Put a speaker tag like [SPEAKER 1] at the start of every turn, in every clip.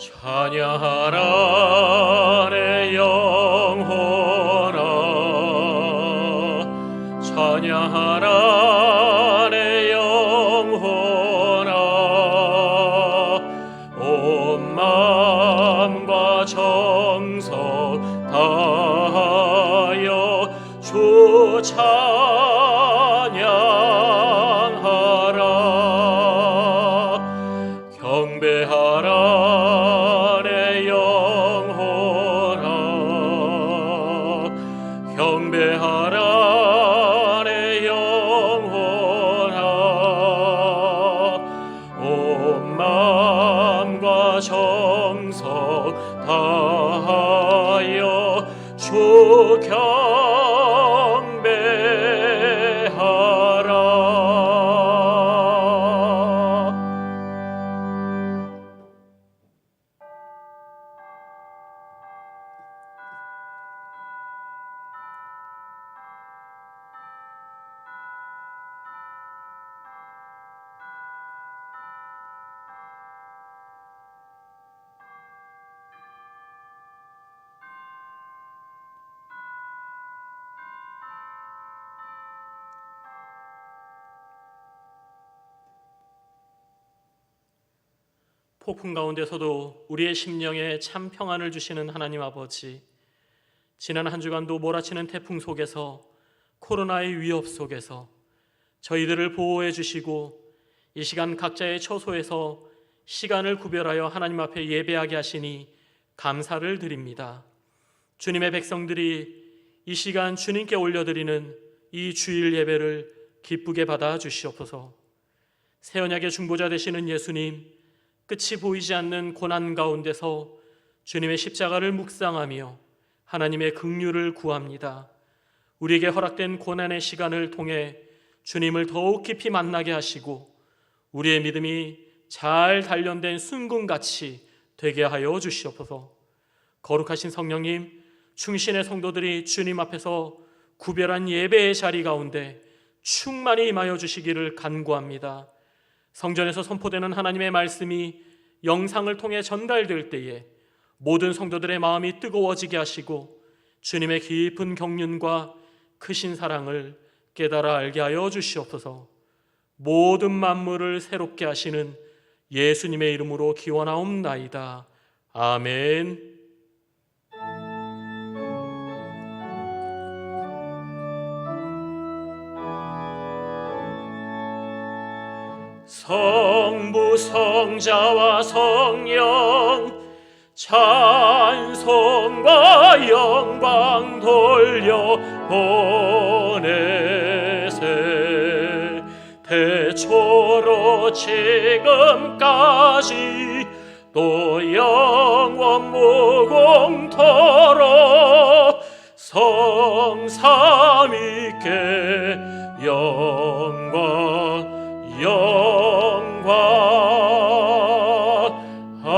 [SPEAKER 1] 찬양하라 내 영혼아, 찬양하라 내 영혼아, 온 마음과 정성 다하여 주 찬양하라. 경배하라 내 영혼아, 경배하라 내 영혼아, 온 마음과 정성 다하여 주 경배하라. 폭풍 가운데서도 우리의 심령에 참 평안을 주시는 하나님 아버지, 지난 한 주간도 몰아치는 태풍 속에서, 코로나의 위협 속에서 저희들을 보호해 주시고 이 시간 각자의 처소에서 시간을 구별하여 하나님 앞에 예배하게 하시니 감사를 드립니다. 주님의 백성들이 이 시간 주님께 올려드리는 이 주일 예배를 기쁘게 받아 주시옵소서. 새 언약의 중보자 되시는 예수님, 끝이 보이지 않는 고난 가운데서 주님의 십자가를 묵상하며 하나님의 긍휼을 구합니다. 우리에게 허락된 고난의 시간을 통해 주님을 더욱 깊이 만나게 하시고 우리의 믿음이 잘 단련된 순금같이 되게 하여 주시옵소서. 거룩하신 성령님, 충신의 성도들이 주님 앞에서 구별한 예배의 자리 가운데 충만히 임하여 주시기를 간구합니다. 성전에서 선포되는 하나님의 말씀이 영상을 통해 전달될 때에 모든 성도들의 마음이 뜨거워지게 하시고 주님의 깊은 경륜과 크신 사랑을 깨달아 알게 하여 주시옵소서. 모든 만물을 새롭게 하시는 예수님의 이름으로 기원하옵나이다. 아멘. 성부 성자와 성령 찬송과 영광 돌려 보내세. 태초로 지금까지 또 영원 무공토록 성삼위께 영광 아멘.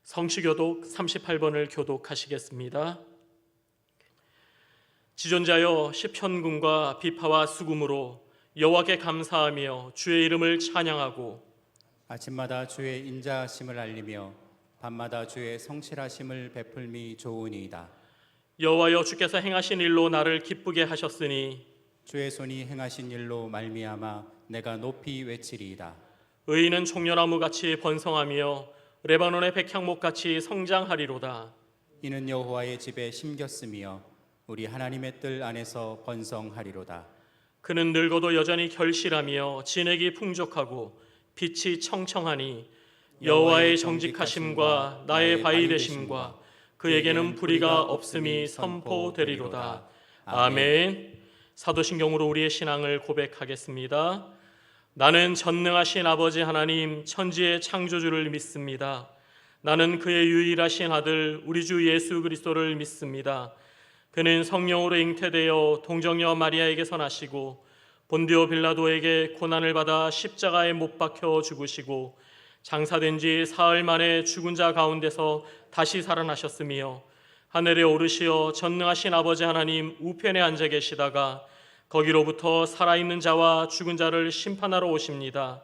[SPEAKER 1] 성취교독 38번을 교독하시겠습니다. 지존자여, 시편군과 비파와 수금으로 여호와께 감사하며 주의 이름을 찬양하고
[SPEAKER 2] 아침마다 주의 인자하심을 알리며 밤마다 주의 성실하심을 베풀미 좋으니이다.
[SPEAKER 1] 여호와여, 주께서 행하신 일로 나를 기쁘게 하셨으니
[SPEAKER 2] 주의 손이 행하신 일로 말미암아 내가 높이 외치리이다.
[SPEAKER 1] 의인은 종려나무같이 번성하며 레바논의 백향목같이 성장하리로다.
[SPEAKER 2] 이는 여호와의 집에 심겼으며 우리 하나님의 뜰 안에서 번성하리로다.
[SPEAKER 1] 그는 늙어도 여전히 결실하며 진액이 풍족하고 빛이 청청하니 여호와의 정직하심과 나의 바위 되심과 그에게는 불의가 없음이 선포되리로다. 아멘. 사도신경으로 우리의 신앙을 고백하겠습니다. 나는 전능하신 아버지 하나님 천지의 창조주를 믿습니다. 나는 그의 유일하신 아들 우리 주 예수 그리스도를 믿습니다. 그는 성령으로 잉태되어 동정녀 마리아에게서 나시고 본디오 빌라도에게 고난을 받아 십자가에 못 박혀 죽으시고 장사된 지 사흘 만에 죽은 자 가운데서 다시 살아나셨으며 하늘에 오르시어 전능하신 아버지 하나님 우편에 앉아 계시다가 거기로부터 살아있는 자와 죽은 자를 심판하러 오십니다.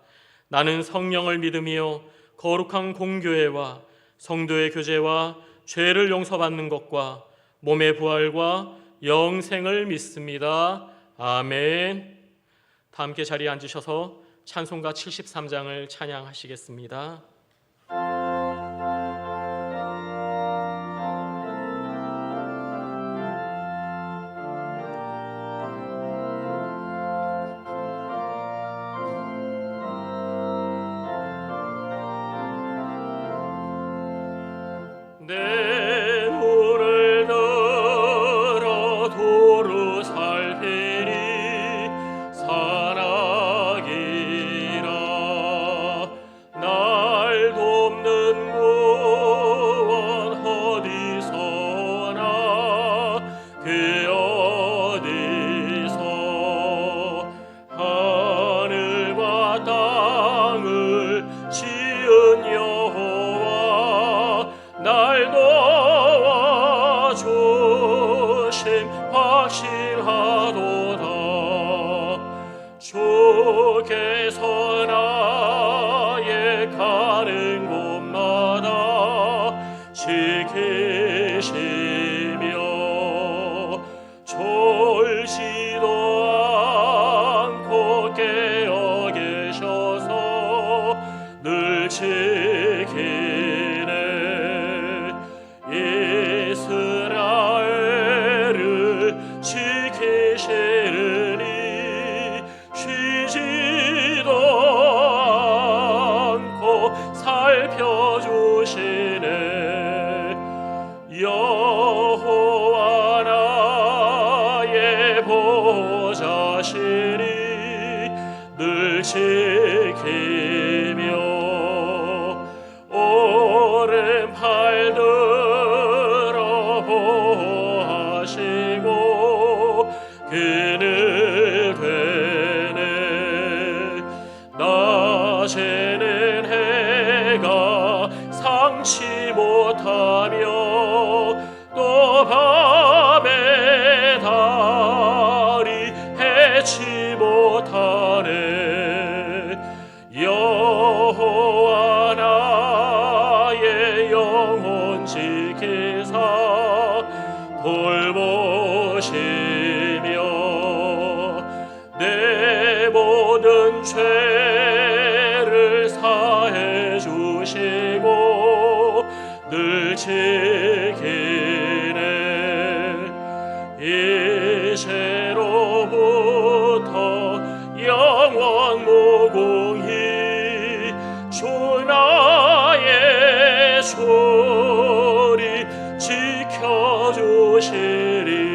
[SPEAKER 1] 나는 성령을 믿으며 거룩한 공교회와 성도의 교제와 죄를 용서받는 것과 몸의 부활과 영생을 믿습니다. 아멘. 다 함께 자리에 앉으셔서 찬송가 73장을 찬양하시겠습니다. 내 눈을 들어 도로 살피니 산악이라 날 돕는 구원 어디서나 그 어디서 하늘과 땅을 지은 여호와 날 도와주심 확실하도다. 주께서 나의 가는 곳마다 지키시며 졸지도 않고 깨어 계셔서 늘 지키네. 이스라엘을 지키시리니 쉬지도 않고 살펴주시네. 여호와 나의 보좌시니 늘 지키며 오른팔 들어 보호하시고 그늘 되네. 낮에는 해가 상치 못하며 또 밤에 달이 해치 못하네. 여호와 나의 영혼 지키사 돌보시며 내 모든 죄를 사해 주시고 늘 지키네. 이제로부터 영원 무궁히 주 나의 소리 지켜주시리.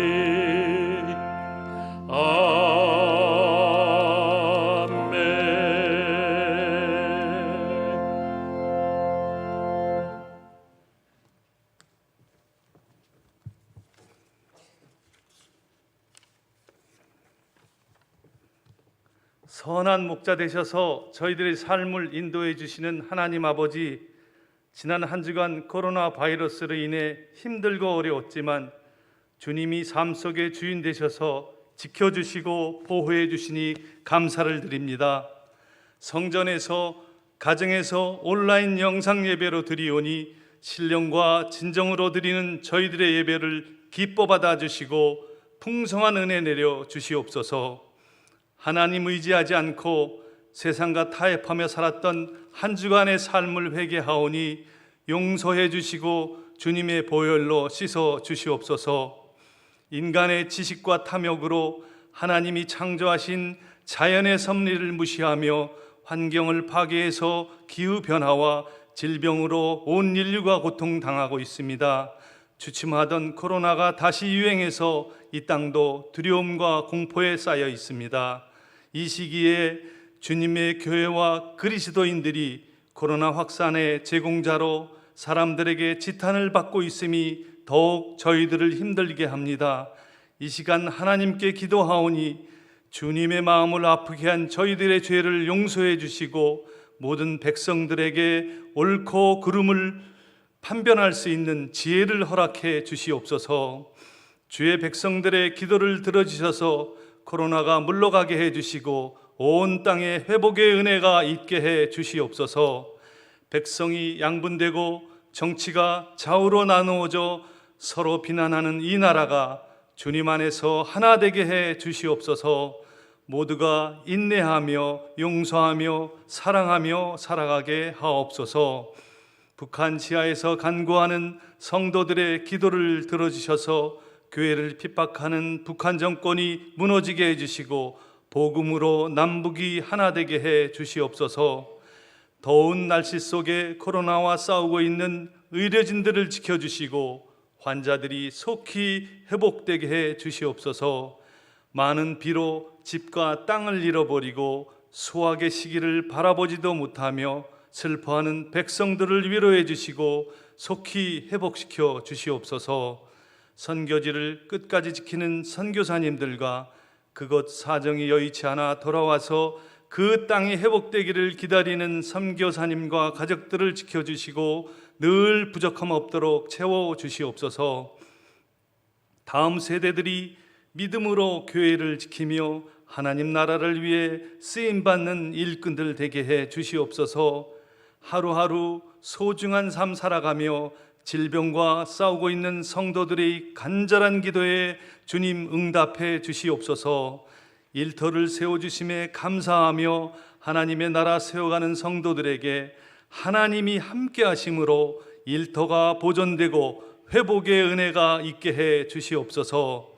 [SPEAKER 3] 선한 목자 되셔서 저희들의 삶을 인도해 주시는 하나님 아버지, 지난 한 주간 코로나 바이러스로 인해 힘들고 어려웠지만 주님이 삶 속의 주인 되셔서 지켜주시고 보호해 주시니 감사를 드립니다. 성전에서 가정에서 온라인 영상 예배로 드리오니 신령과 진정으로 드리는 저희들의 예배를 기뻐 받아 주시고 풍성한 은혜 내려 주시옵소서. 하나님 의지하지 않고 세상과 타협하며 살았던 한 주간의 삶을 회개하오니 용서해 주시고 주님의 보혈로 씻어 주시옵소서. 인간의 지식과 탐욕으로 하나님이 창조하신 자연의 섭리를 무시하며 환경을 파괴해서 기후변화와 질병으로 온 인류가 고통당하고 있습니다. 주춤하던 코로나가 다시 유행해서 이 땅도 두려움과 공포에 쌓여 있습니다. 이 시기에 주님의 교회와 그리스도인들이 코로나 확산의 제공자로 사람들에게 지탄을 받고 있음이 더욱 저희들을 힘들게 합니다. 이 시간 하나님께 기도하오니 주님의 마음을 아프게 한 저희들의 죄를 용서해 주시고 모든 백성들에게 옳고 그름을 판별할 수 있는 지혜를 허락해 주시옵소서. 주의 백성들의 기도를 들어주셔서 코로나가 물러가게 해주시고 온 땅에 회복의 은혜가 있게 해 주시옵소서. 백성이 양분되고 정치가 좌우로 나누어져 서로 비난하는 이 나라가 주님 안에서 하나 되게 해 주시옵소서. 모두가 인내하며 용서하며 사랑하며 살아가게 하옵소서. 북한 지하에서 간구하는 성도들의 기도를 들어주셔서 교회를 핍박하는 북한 정권이 무너지게 해주시고 복음으로 남북이 하나 되게 해 주시옵소서. 더운 날씨 속에 코로나와 싸우고 있는 의료진들을 지켜주시고 환자들이 속히 회복되게 해 주시옵소서. 많은 비로 집과 땅을 잃어버리고 수확의 시기를 바라보지도 못하며 슬퍼하는 백성들을 위로해 주시고 속히 회복시켜 주시옵소서. 선교지를 끝까지 지키는 선교사님들과 그곳 사정이 여의치 않아 돌아와서 그 땅이 회복되기를 기다리는 선교사님과 가족들을 지켜주시고 늘 부족함 없도록 채워주시옵소서. 다음 세대들이 믿음으로 교회를 지키며 하나님 나라를 위해 쓰임받는 일꾼들 되게 해 주시옵소서. 하루하루 소중한 삶 살아가며 질병과 싸우고 있는 성도들의 간절한 기도에 주님 응답해 주시옵소서. 일터를 세워주심에 감사하며 하나님의 나라 세워가는 성도들에게 하나님이 함께 하심으로 일터가 보존되고 회복의 은혜가 있게 해 주시옵소서.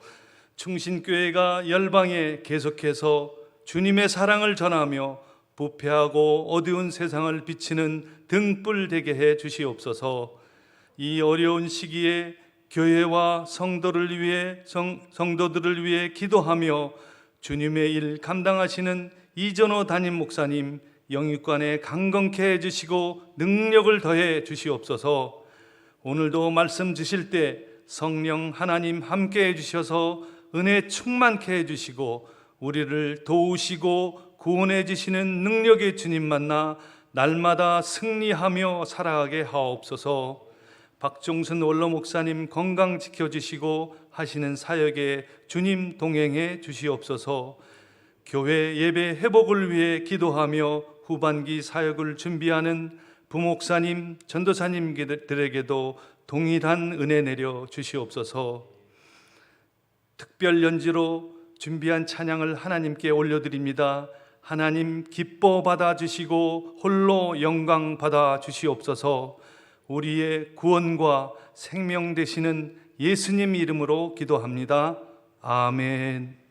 [SPEAKER 3] 충신교회가 열방에 계속해서 주님의 사랑을 전하며 부패하고 어두운 세상을 비치는 등불 되게 해 주시옵소서. 이 어려운 시기에 교회와 성도들을 위해 기도하며 주님의 일 감당하시는 이전호 담임 목사님 영육관에 강건케 해주시고 능력을 더해 주시옵소서. 오늘도 말씀 주실 때 성령 하나님 함께 해주셔서 은혜 충만케 해주시고 우리를 도우시고 구원해 주시는 능력의 주님 만나 날마다 승리하며 살아가게 하옵소서. 박종순 원로 목사님 건강 지켜주시고 하시는 사역에 주님 동행해 주시옵소서. 교회 예배 회복을 위해 기도하며 후반기 사역을 준비하는 부목사님, 전도사님들에게도 동일한 은혜 내려 주시옵소서. 특별 연주로 준비한 찬양을 하나님께 올려드립니다. 하나님 기뻐 받아주시고 홀로 영광 받아주시옵소서. 우리의 구원과 생명 되시는 예수님 이름으로 기도합니다. 아멘.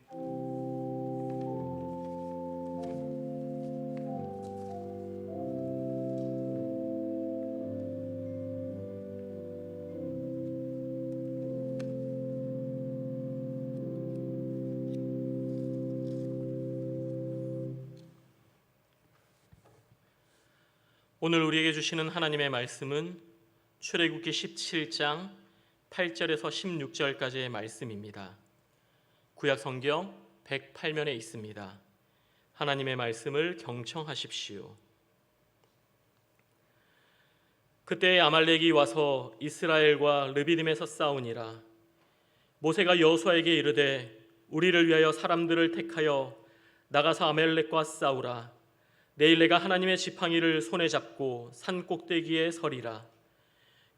[SPEAKER 1] 오늘 우리에게 주시는 하나님의 말씀은 출애굽기 17장 8절에서 16절까지의 말씀입니다. 구약 성경 108면에 있습니다. 하나님의 말씀을 경청하십시오. 그때 아말렉이 와서 이스라엘과 르비딤에서 싸우니라. 모세가 여호수아에게 이르되 우리를 위하여 사람들을 택하여 나가서 아말렉과 싸우라. 내일 내가 하나님의 지팡이를 손에 잡고 산 꼭대기에 서리라.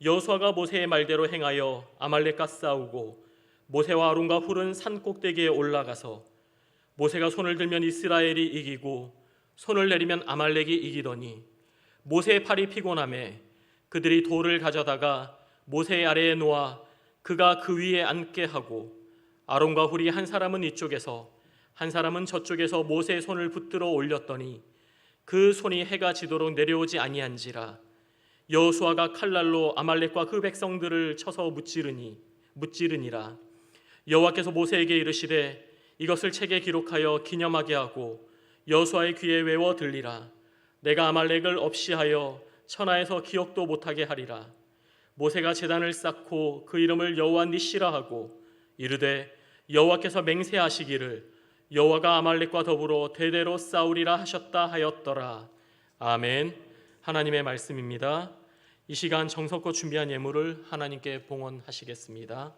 [SPEAKER 1] 여호수아가 모세의 말대로 행하여 아말렉과 싸우고 모세와 아론과 훌은 산 꼭대기에 올라가서 모세가 손을 들면 이스라엘이 이기고 손을 내리면 아말렉이 이기더니 모세의 팔이 피곤하매 그들이 돌을 가져다가 모세의 아래에 놓아 그가 그 위에 앉게 하고 아론과 훌이 한 사람은 이쪽에서 한 사람은 저쪽에서 모세의 손을 붙들어 올렸더니 그 손이 해가 지도록 내려오지 아니한지라. 여호수아가 칼날로 아말렉과 그 백성들을 쳐서 무찌르니라. 여호와께서 모세에게 이르시되 이것을 책에 기록하여 기념하게 하고 여호수아의 귀에 외워 들리라. 내가 아말렉을 없이하여 천하에서 기억도 못하게 하리라. 모세가 제단을 쌓고 그 이름을 여호와 니시라 하고 이르되 여호와께서 맹세하시기를 여호와가 아말렉과 더불어 대대로 싸우리라 하셨다 하였더라. 아멘. 하나님의 말씀입니다. 이 시간 정성껏 준비한 예물을 하나님께 봉헌하시겠습니다.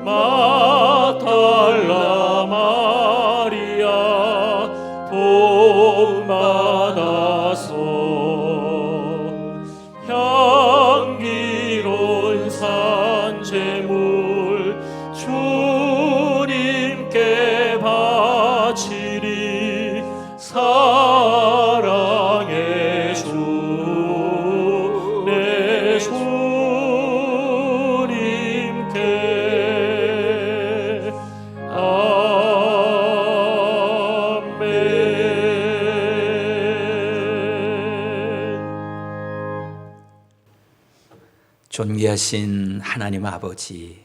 [SPEAKER 1] 마달라 마리아 복 받아소 향기로운 산제물 주님께 바치리 사랑의 주 내 주님께 아멘.
[SPEAKER 4] 존귀하신 하나님 아버지,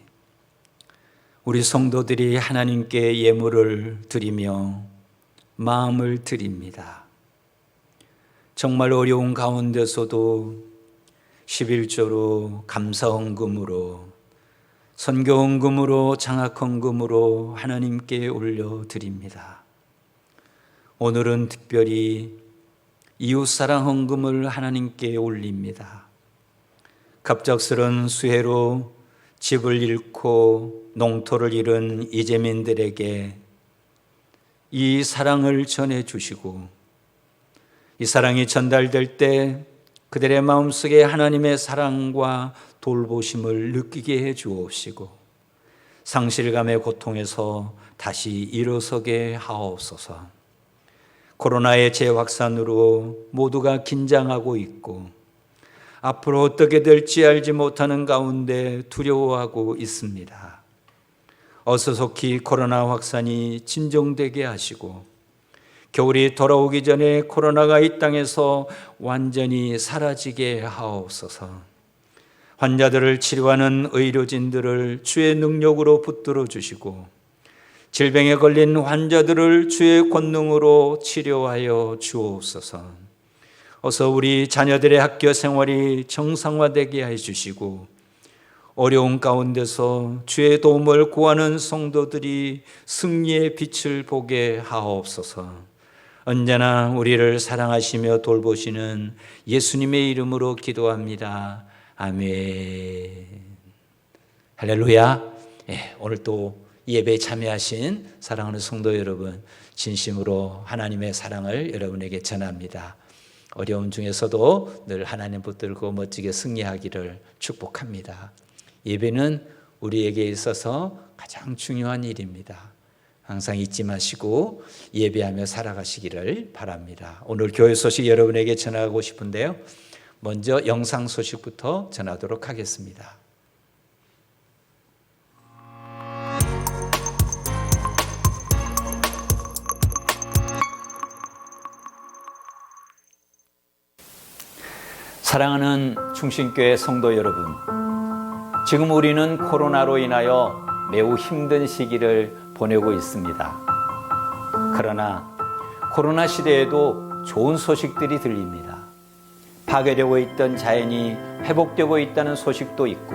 [SPEAKER 4] 우리 성도들이 하나님께 예물을 드리며 마음을 드립니다. 정말 어려운 가운데서도 11조로 감사헌금으로 선교헌금으로 장학헌금으로 하나님께 올려드립니다. 오늘은 특별히 이웃사랑헌금을 하나님께 올립니다. 갑작스런 수해로 집을 잃고 농토를 잃은 이재민들에게 이 사랑을 전해주시고 이 사랑이 전달될 때 그들의 마음속에 하나님의 사랑과 돌보심을 느끼게 해 주옵시고 상실감의 고통에서 다시 일어서게 하옵소서. 코로나의 재확산으로 모두가 긴장하고 있고 앞으로 어떻게 될지 알지 못하는 가운데 두려워하고 있습니다. 어서 속히 코로나 확산이 진정되게 하시고 겨울이 돌아오기 전에 코로나가 이 땅에서 완전히 사라지게 하옵소서. 환자들을 치료하는 의료진들을 주의 능력으로 붙들어 주시고 질병에 걸린 환자들을 주의 권능으로 치료하여 주옵소서. 어서 우리 자녀들의 학교 생활이 정상화되게 해주시고 어려운 가운데서 주의 도움을 구하는 성도들이 승리의 빛을 보게 하옵소서. 언제나 우리를 사랑하시며 돌보시는 예수님의 이름으로 기도합니다. 아멘. 할렐루야. 오늘 또 예배에 참여하신 사랑하는 성도 여러분, 진심으로 하나님의 사랑을 여러분에게 전합니다. 어려움 중에서도 늘 하나님 붙들고 멋지게 승리하기를 축복합니다. 예배는 우리에게 있어서 가장 중요한 일입니다. 항상 잊지 마시고 예배하며 살아가시기를 바랍니다. 오늘 교회 소식 여러분에게 전하고 싶은데요. 먼저 영상 소식부터 전하도록 하겠습니다. 사랑하는 충신교회 성도 여러분, 지금 우리는 코로나로 인하여 매우 힘든 시기를 보내고 있습니다. 그러나 코로나 시대에도 좋은 소식들이 들립니다. 파괴되고 있던 자연이 회복되고 있다는 소식도 있고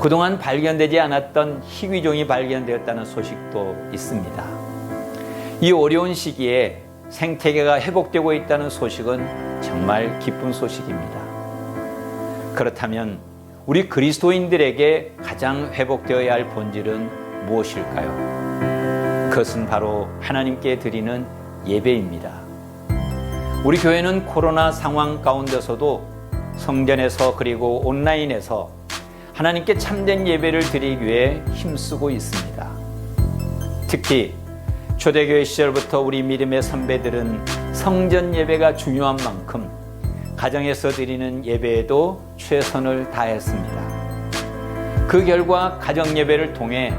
[SPEAKER 4] 그동안 발견되지 않았던 희귀종이 발견되었다는 소식도 있습니다. 이 어려운 시기에 생태계가 회복되고 있다는 소식은 정말 기쁜 소식입니다. 그렇다면 우리 그리스도인들에게 가장 회복되어야 할 본질은 무엇일까요? 그것은 바로 하나님께 드리는 예배입니다. 우리 교회는 코로나 상황 가운데서도 성전에서 그리고 온라인에서 하나님께 참된 예배를 드리기 위해 힘쓰고 있습니다. 특히 초대교회 시절부터 우리 믿음의 선배들은 성전 예배가 중요한 만큼 가정에서 드리는 예배에도 최선을 다했습니다. 그 결과 가정 예배를 통해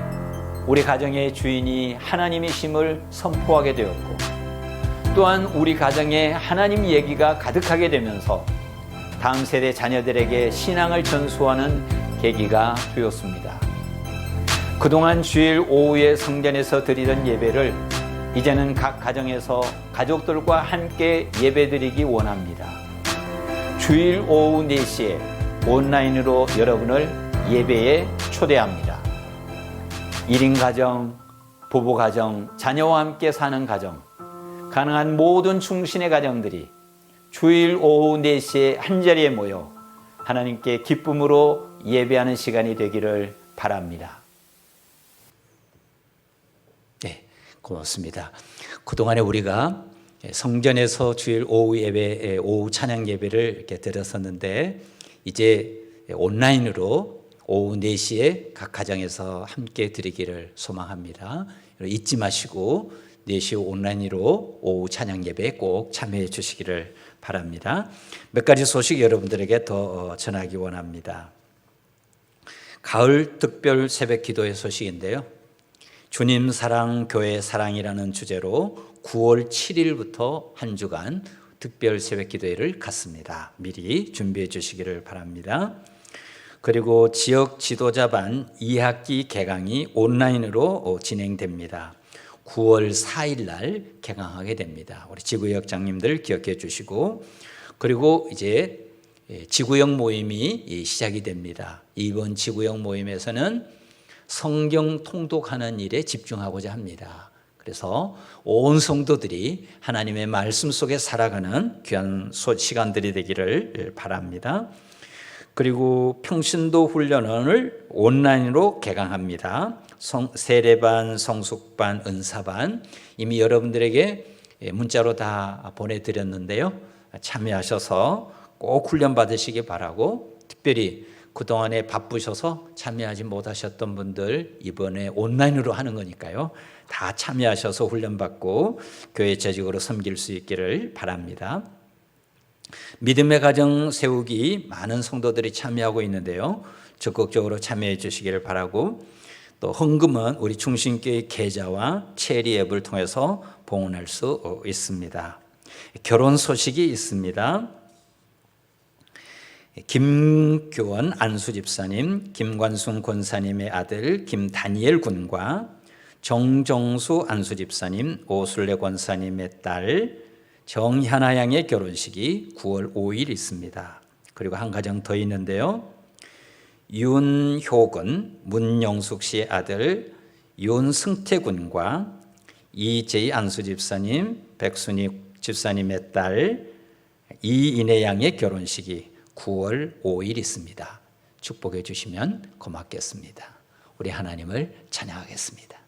[SPEAKER 4] 우리 가정의 주인이 하나님이심을 선포하게 되었고 또한 우리 가정에 하나님 얘기가 가득하게 되면서 다음 세대 자녀들에게 신앙을 전수하는 계기가 되었습니다. 그동안 주일 오후에 성전에서 드리던 예배를 이제는 각 가정에서 가족들과 함께 예배드리기 원합니다. 주일 오후 4시에 온라인으로 여러분을 예배에 초대합니다. 1인 가정, 부부 가정, 자녀와 함께 사는 가정, 가능한 모든 충신의 가정들이 주일 오후 4시에 한자리에 모여 하나님께 기쁨으로 예배하는 시간이 되기를 바랍니다. 고맙습니다. 그동안에 우리가 성전에서 주일 오후 예배, 오후 찬양 예배를 이렇게 드렸었는데 이제 온라인으로 오후 4시에 각 가정에서 함께 드리기를 소망합니다. 잊지 마시고 4시 온라인으로 오후 찬양 예배에 꼭 참여해 주시기를 바랍니다. 몇 가지 소식 여러분들에게 더 전하기 원합니다. 가을 특별 새벽 기도의 소식인데요. 주님 사랑, 교회 사랑이라는 주제로 9월 7일부터 한 주간 특별 새벽 기도회를 갖습니다. 미리 준비해 주시기를 바랍니다. 그리고 지역 지도자반 2학기 개강이 온라인으로 진행됩니다. 9월 4일 날 개강하게 됩니다. 우리 지구역장님들 기억해 주시고, 그리고 이제 지구역 모임이 시작이 됩니다. 이번 지구역 모임에서는 성경 통독하는 일에 집중하고자 합니다. 그래서 온 성도들이 하나님의 말씀 속에 살아가는 귀한 시간들이 되기를 바랍니다. 그리고 평신도 훈련을 온라인으로 개강합니다. 세례반, 성숙반, 은사반 이미 여러분들에게 문자로 다 보내드렸는데요. 참여하셔서 꼭 훈련 받으시기 바라고, 특별히 그동안에 바쁘셔서 참여하지 못하셨던 분들 이번에 온라인으로 하는 거니까요. 다 참여하셔서 훈련받고 교회 재직으로 섬길 수 있기를 바랍니다. 믿음의 가정 세우기 많은 성도들이 참여하고 있는데요. 적극적으로 참여해 주시기를 바라고, 또 헌금은 우리 충신교회 계좌와 체리 앱을 통해서 봉헌할 수 있습니다. 결혼 소식이 있습니다. 김교원 안수 집사님, 김관순 권사님의 아들 김다니엘 군과 정정수 안수 집사님, 오순례 권사님의 딸 정현아 양의 결혼식이 9월 5일 있습니다. 그리고 한 가정 더 있는데요. 윤효근, 문영숙 씨의 아들 윤승태 군과 이재희 안수 집사님, 백순희 집사님의 딸 이인혜 양의 결혼식이 9월 5일 있습니다. 축복해 주시면 고맙겠습니다. 우리 하나님을 찬양하겠습니다.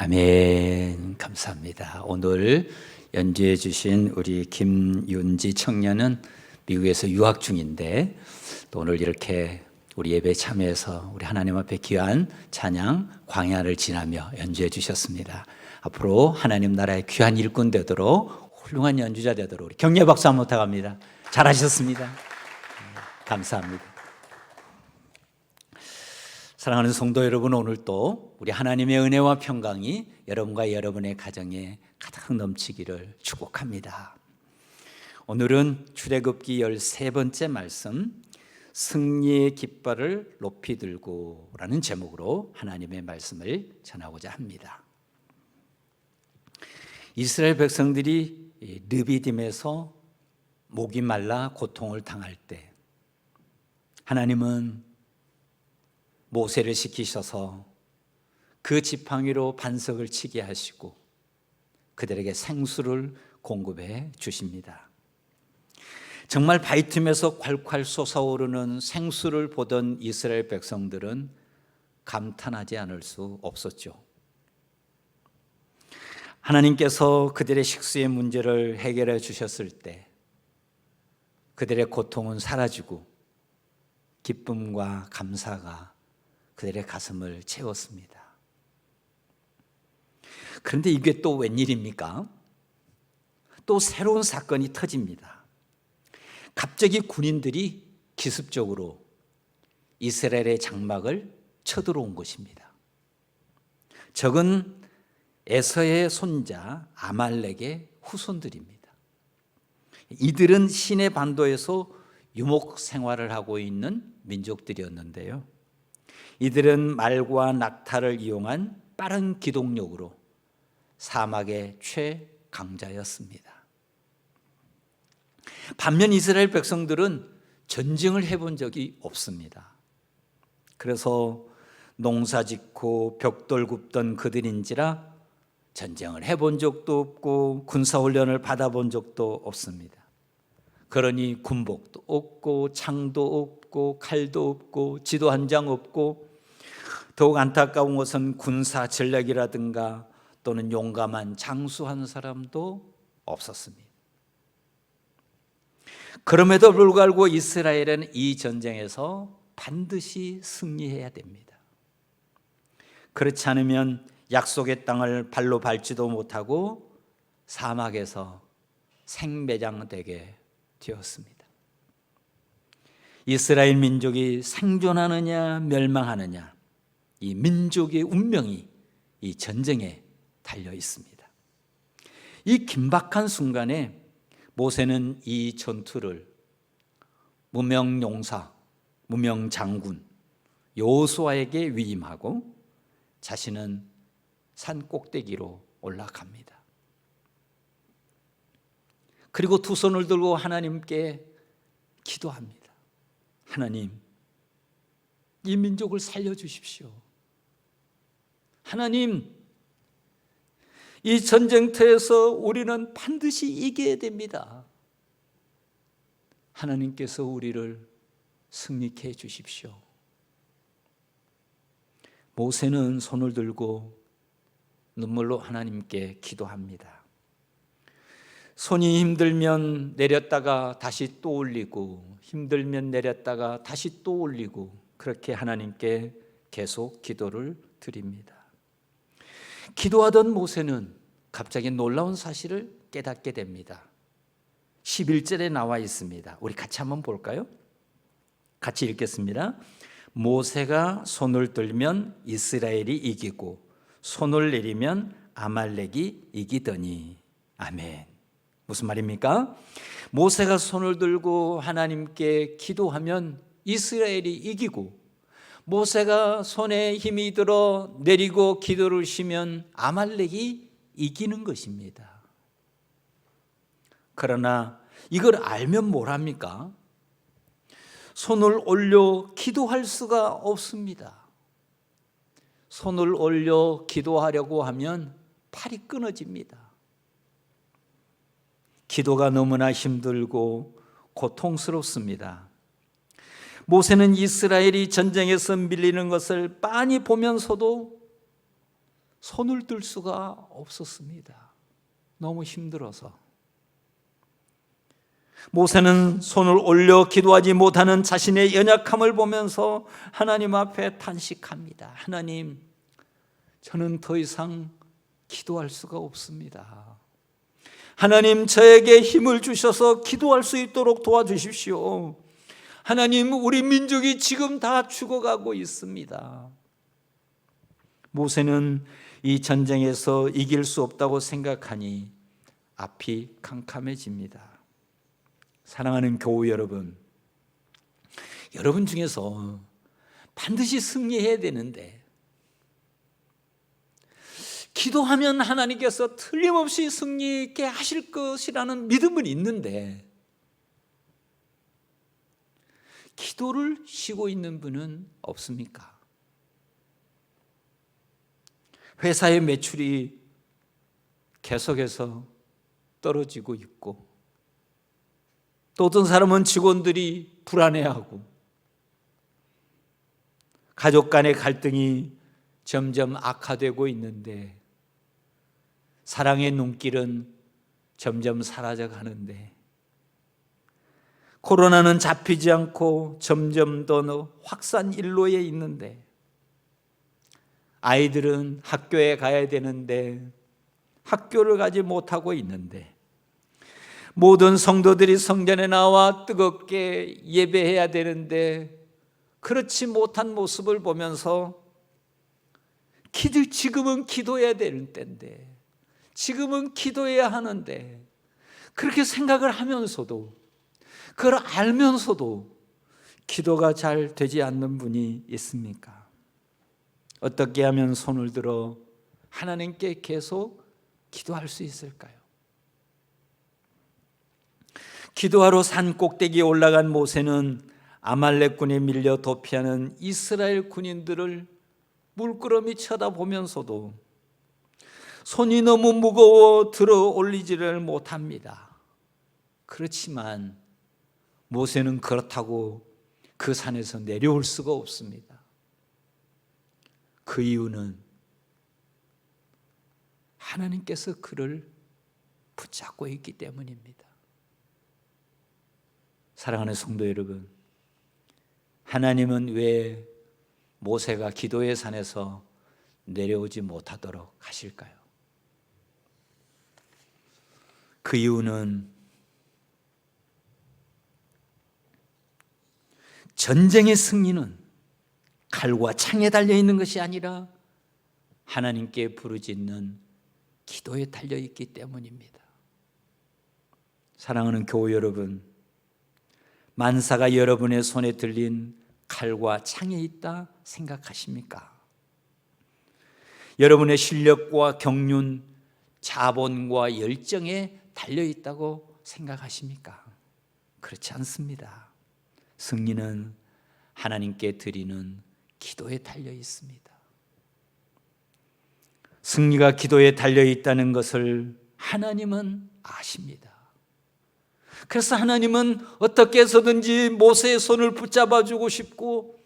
[SPEAKER 4] 아멘. 감사합니다. 오늘 연주해 주신 우리 김윤지 청년은 미국에서 유학 중인데 또 오늘 이렇게 우리 예배에 참여해서 우리 하나님 앞에 귀한 찬양 광야를 지나며 연주해 주셨습니다. 앞으로 하나님 나라의 귀한 일꾼 되도록 훌륭한 연주자 되도록 우리 격려 박수 한번 부탁합니다. 잘하셨습니다. 감사합니다. 사랑하는 성도 여러분, 오늘 또 우리 하나님의 은혜와 평강이 여러분과 여러분의 가정에 가득 넘치기를 축복합니다. 오늘은 출애굽기 13번째 말씀, 승리의 깃발을 높이 들고 라는 제목으로 하나님의 말씀을 전하고자 합니다. 이스라엘 백성들이 르비딤에서 목이 말라 고통을 당할 때 하나님은 모세를 시키셔서 그 지팡이로 반석을 치게 하시고 그들에게 생수를 공급해 주십니다. 정말 바위 틈에서 콸콸 솟아오르는 생수를 보던 이스라엘 백성들은 감탄하지 않을 수 없었죠. 하나님께서 그들의 식수의 문제를 해결해 주셨을 때 그들의 고통은 사라지고 기쁨과 감사가 그들의 가슴을 채웠습니다. 그런데 이게 또 웬일입니까? 또 새로운 사건이 터집니다. 갑자기 군인들이 기습적으로 이스라엘의 장막을 쳐들어온 것입니다. 적은 에서의 손자 아말렉의 후손들입니다. 이들은 시내 반도에서 유목 생활을 하고 있는 민족들이었는데요. 이들은 말과 낙타를 이용한 빠른 기동력으로 사막의 최강자였습니다. 반면 이스라엘 백성들은 전쟁을 해본 적이 없습니다. 그래서 농사 짓고 벽돌 굽던 그들인지라 전쟁을 해본 적도 없고 군사훈련을 받아본 적도 없습니다. 그러니 군복도 없고 창도 없고 칼도 없고 지도 한 장 없고 더욱 안타까운 것은 군사 전략이라든가 또는 용감한 장수 한 사람도 없었습니다. 그럼에도 불구하고 이스라엘은 이 전쟁에서 반드시 승리해야 됩니다. 그렇지 않으면 약속의 땅을 발로 밟지도 못하고 사막에서 생매장되게 되었습니다. 이스라엘 민족이 생존하느냐 멸망하느냐, 이 민족의 운명이 이 전쟁에 달려 있습니다. 이 긴박한 순간에 모세는 이 전투를 무명 용사, 무명 장군 여호수아에게 위임하고 자신은 산 꼭대기로 올라갑니다. 그리고 두 손을 들고 하나님께 기도합니다. 하나님, 이 민족을 살려주십시오. 하나님, 이 전쟁터에서 우리는 반드시 이겨야 됩니다. 하나님께서 우리를 승리케 해 주십시오. 모세는 손을 들고 눈물로 하나님께 기도합니다. 손이 힘들면 내렸다가 다시 또 올리고, 힘들면 내렸다가 다시 또 올리고, 그렇게 하나님께 계속 기도를 드립니다. 기도하던 모세는 갑자기 놀라운 사실을 깨닫게 됩니다. 11절에 나와 있습니다. 우리 같이 한번 볼까요? 같이 읽겠습니다. 모세가 손을 들면 이스라엘이 이기고 손을 내리면 아말렉이 이기더니. 아멘. 무슨 말입니까? 모세가 손을 들고 하나님께 기도하면 이스라엘이 이기고, 모세가 손에 힘이 들어 내리고 기도를 쉬면 아말렉이 이기는 것입니다. 그러나 이걸 알면 뭘 합니까? 손을 올려 기도할 수가 없습니다. 손을 올려 기도하려고 하면 팔이 끊어집니다. 기도가 너무나 힘들고 고통스럽습니다. 모세는 이스라엘이 전쟁에서 밀리는 것을 빤히 보면서도 손을 들 수가 없었습니다. 너무 힘들어서. 모세는 손을 올려 기도하지 못하는 자신의 연약함을 보면서 하나님 앞에 탄식합니다. 하나님, 저는 더 이상 기도할 수가 없습니다. 하나님, 저에게 힘을 주셔서 기도할 수 있도록 도와주십시오. 하나님, 우리 민족이 지금 다 죽어가고 있습니다. 모세는 이 전쟁에서 이길 수 없다고 생각하니 앞이 캄캄해집니다. 사랑하는 교우 여러분, 여러분 중에서 반드시 승리해야 되는데 기도하면 하나님께서 틀림없이 승리 있게 하실 것이라는 믿음은 있는데 기도를 쉬고 있는 분은 없습니까? 회사의 매출이 계속해서 떨어지고 있고, 또 어떤 사람은 직원들이 불안해하고, 가족 간의 갈등이 점점 악화되고 있는데, 사랑의 눈길은 점점 사라져 가는데, 코로나는 잡히지 않고 점점 더 확산 일로에 있는데, 아이들은 학교에 가야 되는데 학교를 가지 못하고 있는데, 모든 성도들이 성전에 나와 뜨겁게 예배해야 되는데 그렇지 못한 모습을 보면서 지금은 기도해야 되는 때인데, 지금은 기도해야 하는데, 그렇게 생각을 하면서도, 그걸 알면서도 기도가 잘 되지 않는 분이 있습니까? 어떻게 하면 손을 들어 하나님께 계속 기도할 수 있을까요? 기도하러 산 꼭대기에 올라간 모세는 아말렉군에 밀려 도피하는 이스라엘 군인들을 물끄러미 쳐다보면서도 손이 너무 무거워 들어 올리지를 못합니다. 그렇지만 모세는 그렇다고 그 산에서 내려올 수가 없습니다. 그 이유는 하나님께서 그를 붙잡고 있기 때문입니다. 사랑하는 성도 여러분, 하나님은 왜 모세가 기도의 산에서 내려오지 못하도록 하실까요? 그 이유는 전쟁의 승리는 칼과 창에 달려있는 것이 아니라 하나님께 부르짖는 기도에 달려있기 때문입니다. 사랑하는 교우 여러분, 만사가 여러분의 손에 들린 칼과 창에 있다 생각하십니까? 여러분의 실력과 경륜, 자본과 열정에 달려있다고 생각하십니까? 그렇지 않습니다. 승리는 하나님께 드리는 기도에 달려 있습니다. 승리가 기도에 달려 있다는 것을 하나님은 아십니다. 그래서 하나님은 어떻게 해서든지 모세의 손을 붙잡아 주고 싶고,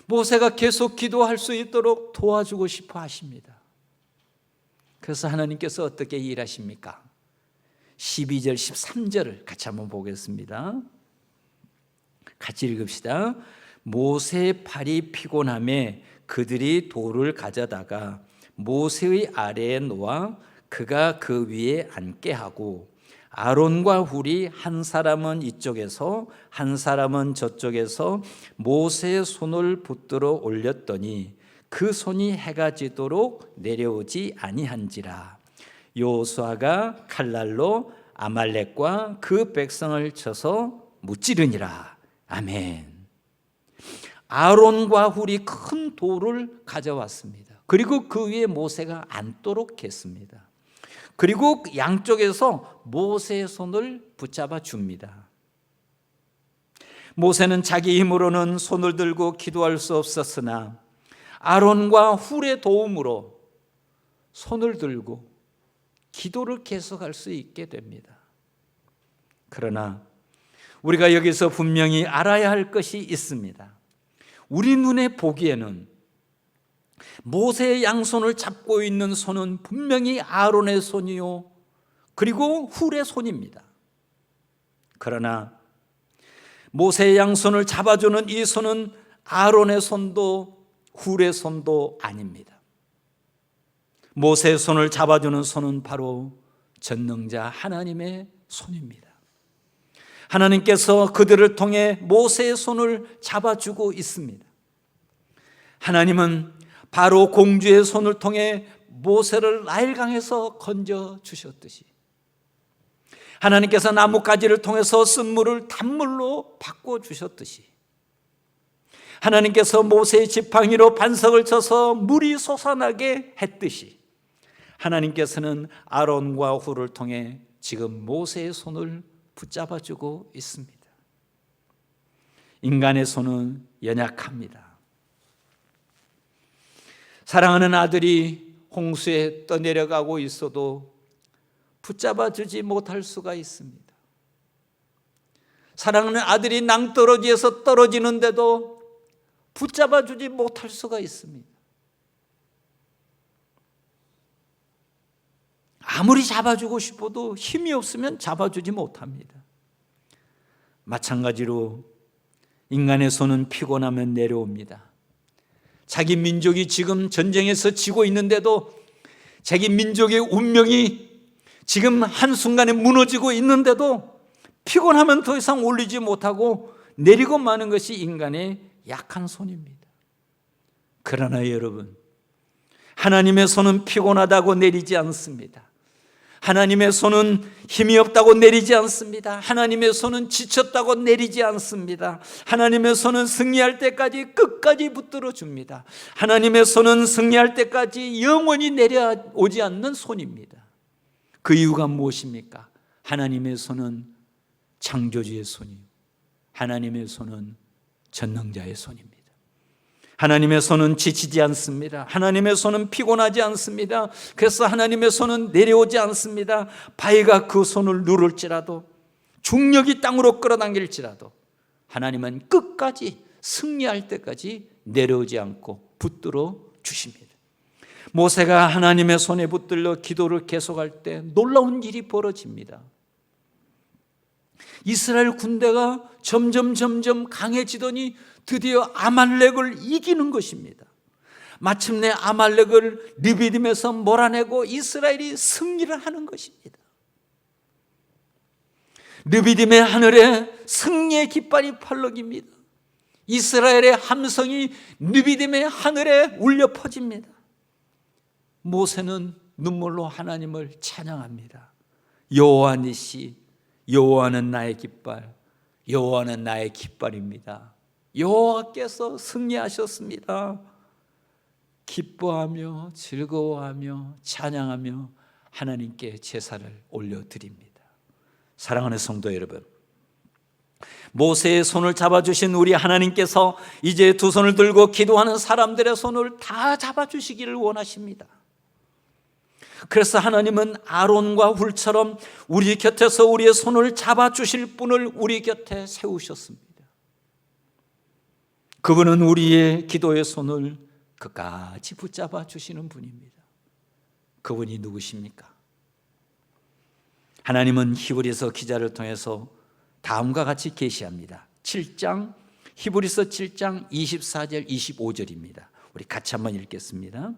[SPEAKER 4] 모세가 계속 기도할 수 있도록 도와주고 싶어 하십니다. 그래서 하나님께서 어떻게 일하십니까? 12절 13절을 같이 한번 보겠습니다. 같이 읽읍시다. 모세의 팔이 피곤함에 그들이 돌을 가져다가 모세의 아래에 놓아 그가 그 위에 앉게 하고, 아론과 훌이 한 사람은 이쪽에서 한 사람은 저쪽에서 모세의 손을 붙들어 올렸더니 그 손이 해가 지도록 내려오지 아니한지라. 여호수아가 칼날로 아말렉과 그 백성을 쳐서 무찌르니라. 아멘. 아론과 훌이 큰 돌을 가져왔습니다. 그리고 그 위에 모세가 앉도록 했습니다. 그리고 양쪽에서 모세의 손을 붙잡아 줍니다. 모세는 자기 힘으로는 손을 들고 기도할 수 없었으나 아론과 훌의 도움으로 손을 들고 기도를 계속할 수 있게 됩니다. 그러나 우리가 여기서 분명히 알아야 할 것이 있습니다. 우리 눈에 보기에는 모세의 양손을 잡고 있는 손은 분명히 아론의 손이요 그리고 훌의 손입니다. 그러나 모세의 양손을 잡아주는 이 손은 아론의 손도 훌의 손도 아닙니다. 모세의 손을 잡아주는 손은 바로 전능자 하나님의 손입니다. 하나님께서 그들을 통해 모세의 손을 잡아주고 있습니다. 하나님은 바로 공주의 손을 통해 모세를 나일강에서 건져 주셨듯이 하나님께서 나뭇가지를 통해서 쓴물을 단물로 바꿔 주셨듯이 하나님께서 모세의 지팡이로 반석을 쳐서 물이 솟아나게 했듯이 하나님께서는 아론과 훌을 통해 지금 모세의 손을 붙잡아주고 있습니다. 인간의 손은 연약합니다. 사랑하는 아들이 홍수에 떠내려가고 있어도 붙잡아주지 못할 수가 있습니다. 사랑하는 아들이 낭떠러지에서 떨어지는데도 붙잡아주지 못할 수가 있습니다. 아무리 잡아주고 싶어도 힘이 없으면 잡아주지 못합니다. 마찬가지로 인간의 손은 피곤하면 내려옵니다. 자기 민족이 지금 전쟁에서 지고 있는데도 자기 민족의 운명이 지금 한순간에 무너지고 있는데도 피곤하면 더 이상 올리지 못하고 내리고 마는 것이 인간의 약한 손입니다. 그러나 여러분, 하나님의 손은 피곤하다고 내리지 않습니다. 하나님의 손은 힘이 없다고 내리지 않습니다. 하나님의 손은 지쳤다고 내리지 않습니다. 하나님의 손은 승리할 때까지 끝까지 붙들어 줍니다. 하나님의 손은 승리할 때까지 영원히 내려오지 않는 손입니다. 그 이유가 무엇입니까? 하나님의 손은 창조주의 손이요, 하나님의 손은 전능자의 손입니다. 하나님의 손은 지치지 않습니다. 하나님의 손은 피곤하지 않습니다. 그래서 하나님의 손은 내려오지 않습니다. 바위가 그 손을 누를지라도, 중력이 땅으로 끌어당길지라도 하나님은 끝까지 승리할 때까지 내려오지 않고 붙들어 주십니다. 모세가 하나님의 손에 붙들려 기도를 계속할 때 놀라운 일이 벌어집니다. 이스라엘 군대가 점점 강해지더니 드디어 아말렉을 이기는 것입니다. 마침내 아말렉을 르비딤에서 몰아내고 이스라엘이 승리를 하는 것입니다. 르비딤의 하늘에 승리의 깃발이 펄럭입니다. 이스라엘의 함성이 르비딤의 하늘에 울려 퍼집니다. 모세는 눈물로 하나님을 찬양합니다. 여호와 니시, 여호와는 나의 깃발, 여호와는 나의 깃발입니다. 여호와께서 승리하셨습니다. 기뻐하며 즐거워하며 찬양하며 하나님께 제사를 올려드립니다. 사랑하는 성도 여러분, 모세의 손을 잡아주신 우리 하나님께서 이제 두 손을 들고 기도하는 사람들의 손을 다 잡아주시기를 원하십니다. 그래서 하나님은 아론과 훌처럼 우리 곁에서 우리의 손을 잡아주실 분을 우리 곁에 세우셨습니다. 그분은 우리의 기도의 손을 끝까지 붙잡아 주시는 분입니다. 그분이 누구십니까? 하나님은 히브리서 기자를 통해서 다음과 같이 계시합니다. 7장, 히브리서 7장 24절 25절입니다. 우리 같이 한번 읽겠습니다.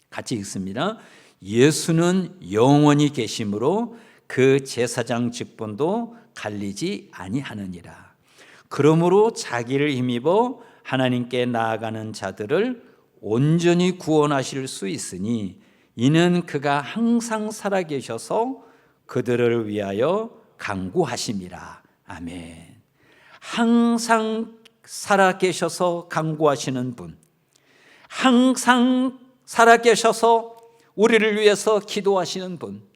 [SPEAKER 4] 같이 읽습니다. 예수는 영원히 계심으로 그 제사장 직분도 갈리지 아니하느니라. 그러므로 자기를 힘입어 하나님께 나아가는 자들을 온전히 구원하실 수 있으니 이는 그가 항상 살아계셔서 그들을 위하여 간구하심이라. 아멘. 항상 살아계셔서 간구하시는 분, 항상 살아계셔서 우리를 위해서 기도하시는 분,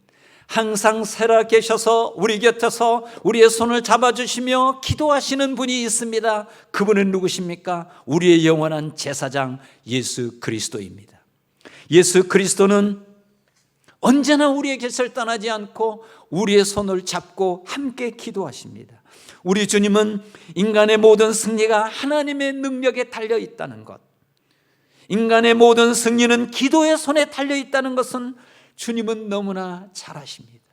[SPEAKER 4] 항상 살아계셔서 우리 곁에서 우리의 손을 잡아주시며 기도하시는 분이 있습니다. 그분은 누구십니까? 우리의 영원한 제사장 예수 그리스도입니다. 예수 그리스도는 언제나 우리의 곁을 떠나지 않고 우리의 손을 잡고 함께 기도하십니다. 우리 주님은 인간의 모든 승리가 하나님의 능력에 달려 있다는 것, 인간의 모든 승리는 기도의 손에 달려 있다는 것은 주님은 너무나 잘 아십니다.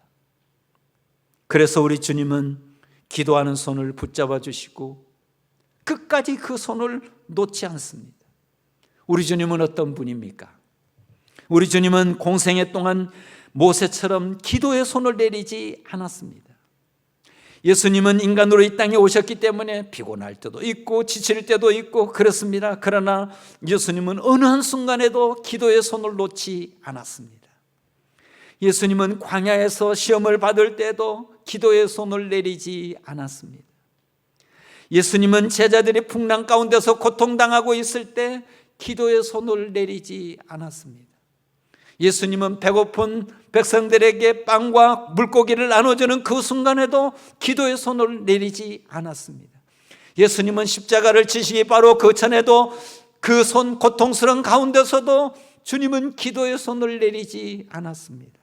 [SPEAKER 4] 그래서 우리 주님은 기도하는 손을 붙잡아 주시고 끝까지 그 손을 놓지 않습니다. 우리 주님은 어떤 분입니까? 우리 주님은 공생애 동안 모세처럼 기도의 손을 내리지 않았습니다. 예수님은 인간으로 이 땅에 오셨기 때문에 피곤할 때도 있고 지칠 때도 있고 그렇습니다. 그러나 예수님은 어느 한순간에도 기도의 손을 놓지 않았습니다. 예수님은 광야에서 시험을 받을 때도 기도의 손을 내리지 않았습니다. 예수님은 제자들이 풍랑 가운데서 고통당하고 있을 때 기도의 손을 내리지 않았습니다. 예수님은 배고픈 백성들에게 빵과 물고기를 나눠주는 그 순간에도 기도의 손을 내리지 않았습니다. 예수님은 십자가를 지시기 바로 그 전에도 그 손 고통스러운 가운데서도 주님은 기도의 손을 내리지 않았습니다.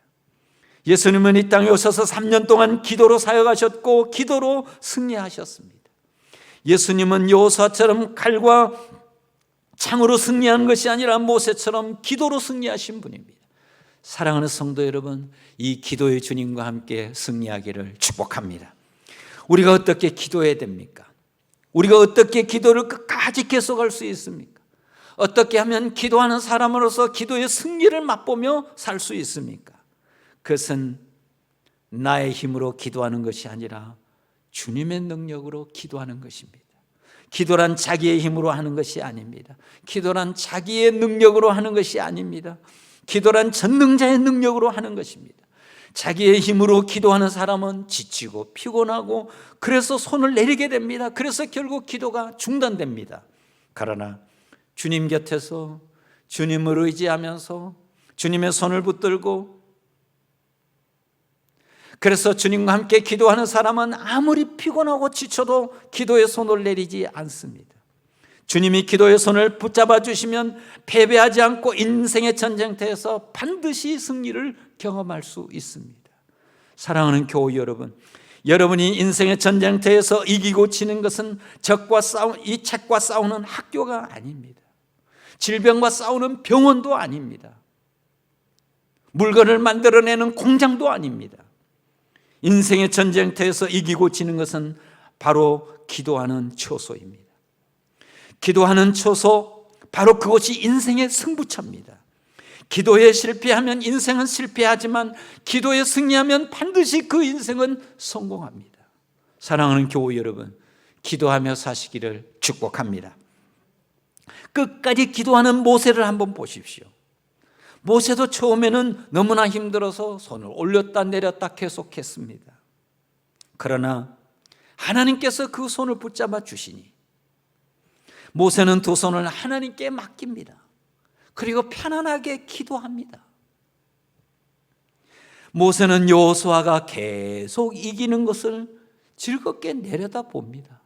[SPEAKER 4] 예수님은 이 땅에 오셔서 3년 동안 기도로 사역하셨고 기도로 승리하셨습니다. 예수님은 여호수아처럼 칼과 창으로 승리한 것이 아니라 모세처럼 기도로 승리하신 분입니다. 사랑하는 성도 여러분, 이 기도의 주님과 함께 승리하기를 축복합니다. 우리가 어떻게 기도해야 됩니까? 우리가 어떻게 기도를 끝까지 계속할 수 있습니까? 어떻게 하면 기도하는 사람으로서 기도의 승리를 맛보며 살 수 있습니까? 그것은 나의 힘으로 기도하는 것이 아니라 주님의 능력으로 기도하는 것입니다. 기도란 자기의 힘으로 하는 것이 아닙니다. 기도란 자기의 능력으로 하는 것이 아닙니다. 기도란 전능자의 능력으로 하는 것입니다. 자기의 힘으로 기도하는 사람은 지치고 피곤하고 그래서 손을 내리게 됩니다. 그래서 결국 기도가 중단됩니다. 그러나 주님 곁에서 주님을 의지하면서 주님의 손을 붙들고 그래서 주님과 함께 기도하는 사람은 아무리 피곤하고 지쳐도 기도의 손을 내리지 않습니다. 주님이 기도의 손을 붙잡아 주시면 패배하지 않고 인생의 전쟁터에서 반드시 승리를 경험할 수 있습니다. 사랑하는 교우 여러분, 여러분이 인생의 전쟁터에서 이기고 지는 것은 이 책과 싸우는 학교가 아닙니다. 질병과 싸우는 병원도 아닙니다. 물건을 만들어내는 공장도 아닙니다. 인생의 전쟁터에서 이기고 지는 것은 바로 기도하는 처소입니다. 기도하는 처소, 바로 그것이 인생의 승부처입니다. 기도에 실패하면 인생은 실패하지만 기도에 승리하면 반드시 그 인생은 성공합니다. 사랑하는 교우 여러분, 기도하며 사시기를 축복합니다. 끝까지 기도하는 모세를 한번 보십시오. 모세도 처음에는 너무나 힘들어서 손을 올렸다 내렸다 계속했습니다. 그러나 하나님께서 그 손을 붙잡아 주시니 모세는 두 손을 하나님께 맡깁니다. 그리고 편안하게 기도합니다. 모세는 여호수아가 계속 이기는 것을 즐겁게 내려다봅니다.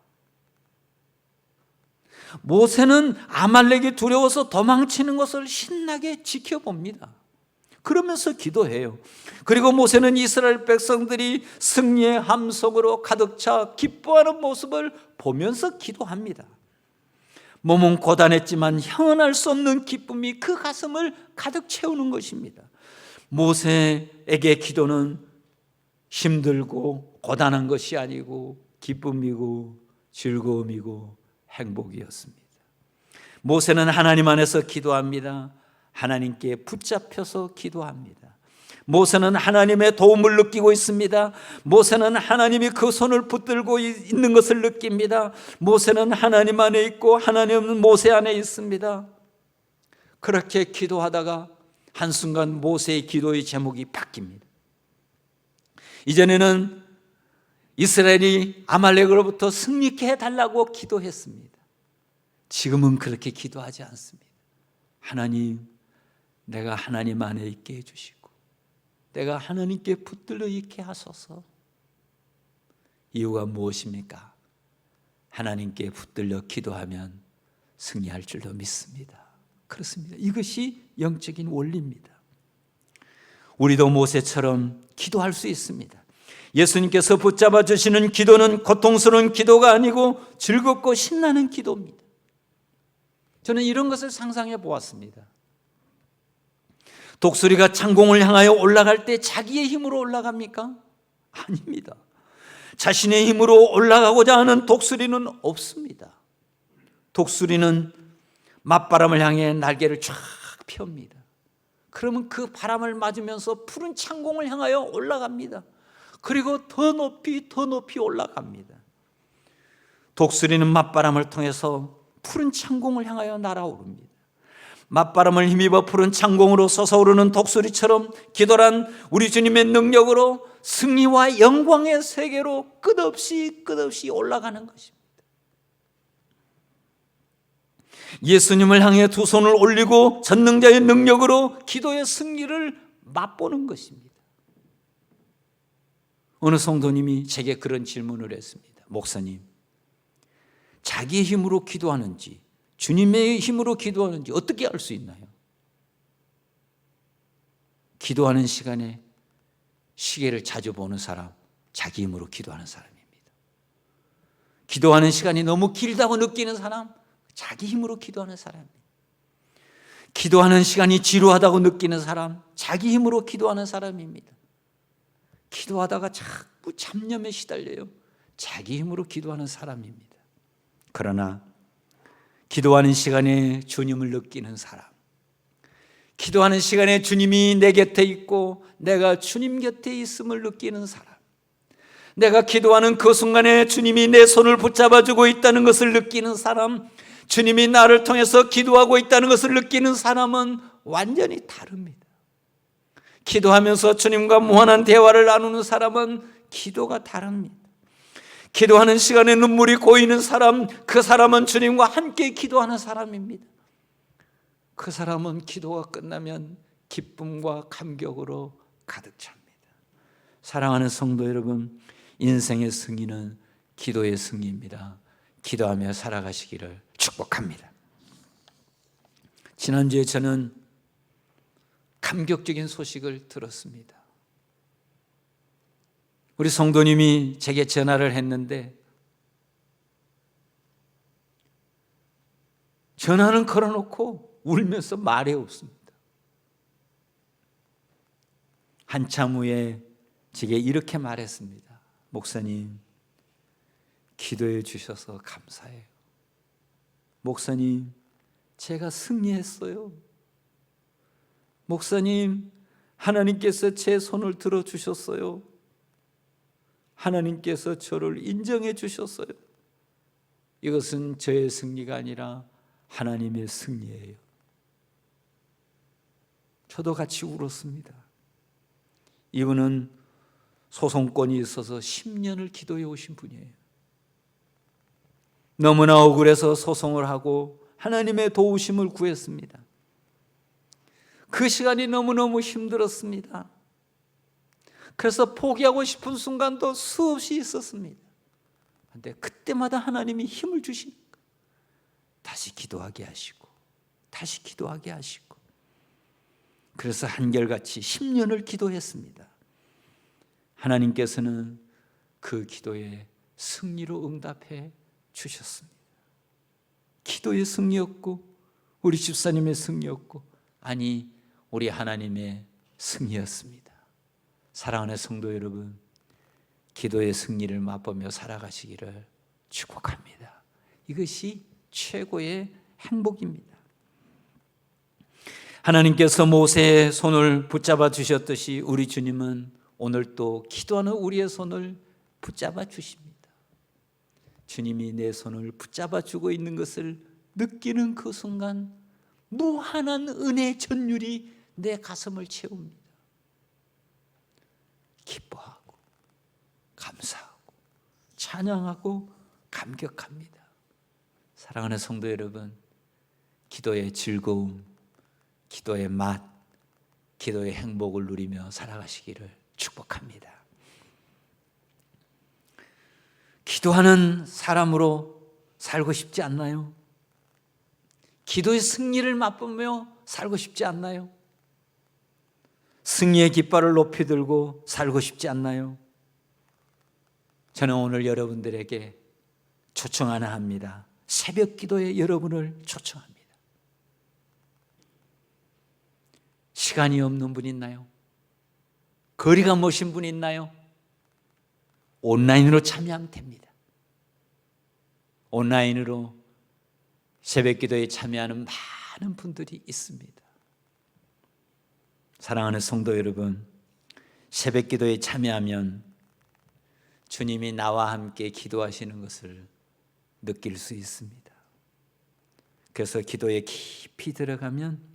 [SPEAKER 4] 모세는 아말렉이 두려워서 도망치는 것을 신나게 지켜봅니다. 그러면서 기도해요. 그리고 모세는 이스라엘 백성들이 승리의 함성으로 가득 차 기뻐하는 모습을 보면서 기도합니다. 몸은 고단했지만 형언할 수 없는 기쁨이 그 가슴을 가득 채우는 것입니다. 모세에게 기도는 힘들고 고단한 것이 아니고 기쁨이고 즐거움이고 행복이었습니다. 모세는 하나님 안에서 기도합니다. 하나님께 붙잡혀서 기도합니다. 모세는 하나님의 도움을 느끼고 있습니다. 모세는 하나님이 그 손을 붙들고 있는 것을 느낍니다. 모세는 하나님 안에 있고 하나님은 모세 안에 있습니다. 그렇게 기도하다가 한순간 모세의 기도의 제목이 바뀝니다. 이전에는 이스라엘이 아말렉으로부터 승리케 해달라고 기도했습니다. 지금은 그렇게 기도하지 않습니다. 하나님, 내가 하나님 안에 있게 해주시고 내가 하나님께 붙들려 있게 하소서. 이유가 무엇입니까? 하나님께 붙들려 기도하면 승리할 줄로 믿습니다. 그렇습니다. 이것이 영적인 원리입니다. 우리도 모세처럼 기도할 수 있습니다. 예수님께서 붙잡아 주시는 기도는 고통스러운 기도가 아니고 즐겁고 신나는 기도입니다. 저는 이런 것을 상상해 보았습니다. 독수리가 창공을 향하여 올라갈 때 자기의 힘으로 올라갑니까? 아닙니다. 자신의 힘으로 올라가고자 하는 독수리는 없습니다. 독수리는 맞바람을 향해 날개를 쫙 펴옵니다. 그러면 그 바람을 맞으면서 푸른 창공을 향하여 올라갑니다. 그리고 더 높이 더 높이 올라갑니다. 독수리는 맞바람을 통해서 푸른 창공을 향하여 날아오릅니다. 맞바람을 힘입어 푸른 창공으로 솟아오르는 독수리처럼 기도란 우리 주님의 능력으로 승리와 영광의 세계로 끝없이 올라가는 것입니다. 예수님을 향해 두 손을 올리고 전능자의 능력으로 기도의 승리를 맛보는 것입니다. 어느 성도님이 제게 그런 질문을 했습니다. 목사님, 자기의 힘으로 기도하는지 주님의 힘으로 기도하는지 어떻게 알 수 있나요? 기도하는 시간에 시계를 자주 보는 사람, 자기 힘으로 기도하는 사람입니다. 기도하는 시간이 너무 길다고 느끼는 사람, 자기 힘으로 기도하는 사람입니다. 기도하는 시간이 지루하다고 느끼는 사람, 자기 힘으로 기도하는 사람입니다. 기도하다가 자꾸 잡념에 시달려요. 자기 힘으로 기도하는 사람입니다. 그러나 기도하는 시간에 주님을 느끼는 사람, 기도하는 시간에 주님이 내 곁에 있고 내가 주님 곁에 있음을 느끼는 사람, 내가 기도하는 그 순간에 주님이 내 손을 붙잡아주고 있다는 것을 느끼는 사람, 주님이 나를 통해서 기도하고 있다는 것을 느끼는 사람은 완전히 다릅니다. 기도하면서 주님과 무한한 대화를 나누는 사람은 기도가 다릅니다. 기도하는 시간에 눈물이 고이는 사람, 그 사람은 주님과 함께 기도하는 사람입니다. 그 사람은 기도가 끝나면 기쁨과 감격으로 가득 찹니다. 사랑하는 성도 여러분, 인생의 승리는 기도의 승리입니다. 기도하며 살아가시기를 축복합니다. 지난주에 저는 감격적인 소식을 들었습니다. 우리 성도님이 제게 전화를 했는데 전화는 걸어놓고 울면서 말이 없습니다. 한참 후에 제게 이렇게 말했습니다. 목사님, 기도해 주셔서 감사해요. 목사님, 제가 승리했어요. 목사님, 하나님께서 제 손을 들어주셨어요. 하나님께서 저를 인정해 주셨어요. 이것은 저의 승리가 아니라 하나님의 승리예요. 저도 같이 울었습니다. 이분은 소송권이 있어서 10년을 기도해 오신 분이에요. 너무나 억울해서 소송을 하고 하나님의 도우심을 구했습니다. 그 시간이 너무너무 힘들었습니다. 그래서 포기하고 싶은 순간도 수없이 있었습니다. 그런데 그때마다 하나님이 힘을 주시니까 다시 기도하게 하시고 다시 기도하게 하시고, 그래서 한결같이 10년을 기도했습니다. 하나님께서는 그 기도에 승리로 응답해 주셨습니다. 기도의 승리였고 우리 집사님의 승리였고, 아니 우리 하나님의 승리였습니다. 사랑하는 성도 여러분, 기도의 승리를 맛보며 살아가시기를 축복합니다. 이것이 최고의 행복입니다. 하나님께서 모세의 손을 붙잡아 주셨듯이 우리 주님은 오늘 또 기도하는 우리의 손을 붙잡아 주십니다. 주님이 내 손을 붙잡아 주고 있는 것을 느끼는 그 순간 무한한 은혜의 전율이 내 가슴을 채웁니다. 기뻐하고 감사하고 찬양하고 감격합니다. 사랑하는 성도 여러분, 기도의 즐거움, 기도의 맛, 기도의 행복을 누리며 살아가시기를 축복합니다. 기도하는 사람으로 살고 싶지 않나요? 기도의 승리를 맛보며 살고 싶지 않나요? 승리의 깃발을 높이 들고 살고 싶지 않나요? 저는 오늘 여러분들에게 초청 하나 합니다. 새벽 기도에 여러분을 초청합니다. 시간이 없는 분 있나요? 거리가 머신 분 있나요? 온라인으로 참여하면 됩니다. 온라인으로 새벽기도에 참여하는 많은 분들이 있습니다. 사랑하는 성도 여러분, 새벽기도에 참여하면 주님이 나와 함께 기도하시는 것을 느낄 수 있습니다. 그래서 기도에 깊이 들어가면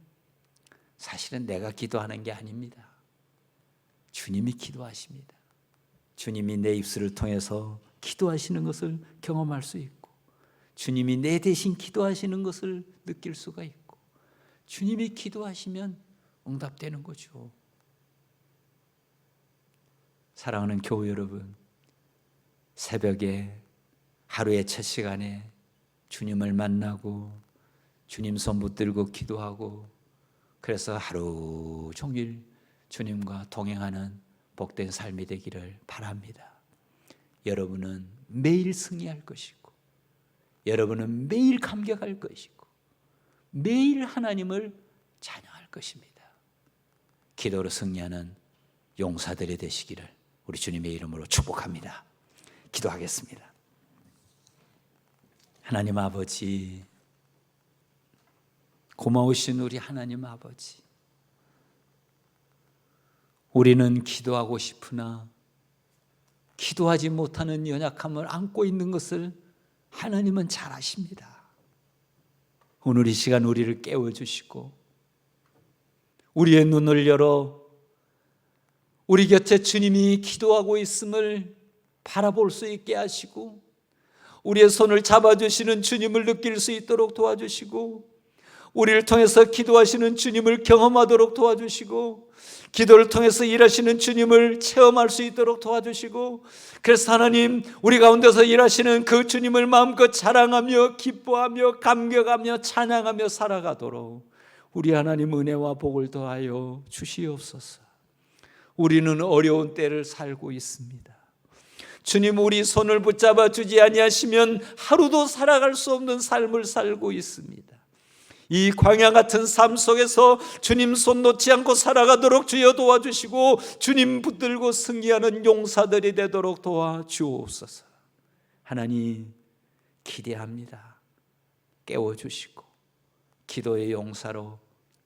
[SPEAKER 4] 사실은 내가 기도하는 게 아닙니다. 주님이 기도하십니다. 주님이 내 입술을 통해서 기도하시는 것을 경험할 수 있고, 주님이 내 대신 기도하시는 것을 느낄 수가 있고, 주님이 기도하시면 응답되는 거죠. 사랑하는 교우 여러분, 새벽에 하루의 첫 시간에 주님을 만나고 주님 손 붙들고 기도하고, 그래서 하루 종일 주님과 동행하는 복된 삶이 되기를 바랍니다. 여러분은 매일 승리할 것이고, 여러분은 매일 감격할 것이고, 매일 하나님을 찬양할 것입니다. 기도로 승리하는 용사들이 되시기를 우리 주님의 이름으로 축복합니다. 기도하겠습니다. 하나님 아버지, 고마우신 우리 하나님 아버지, 우리는 기도하고 싶으나 기도하지 못하는 연약함을 안고 있는 것을 하나님은 잘 아십니다. 오늘 이 시간 우리를 깨워주시고 우리의 눈을 열어 우리 곁에 주님이 기도하고 있음을 바라볼 수 있게 하시고, 우리의 손을 잡아주시는 주님을 느낄 수 있도록 도와주시고, 우리를 통해서 기도하시는 주님을 경험하도록 도와주시고, 기도를 통해서 일하시는 주님을 체험할 수 있도록 도와주시고, 그래서 하나님, 우리 가운데서 일하시는 그 주님을 마음껏 자랑하며 기뻐하며 감격하며 찬양하며 살아가도록 우리 하나님 은혜와 복을 더하여 주시옵소서. 우리는 어려운 때를 살고 있습니다. 주님, 우리 손을 붙잡아 주지 아니하시면 하루도 살아갈 수 없는 삶을 살고 있습니다. 이 광야 같은 삶 속에서 주님 손 놓지 않고 살아가도록 주여 도와주시고, 주님 붙들고 승리하는 용사들이 되도록 도와주옵소서. 하나님, 기대합니다. 깨워주시고 기도의 용사로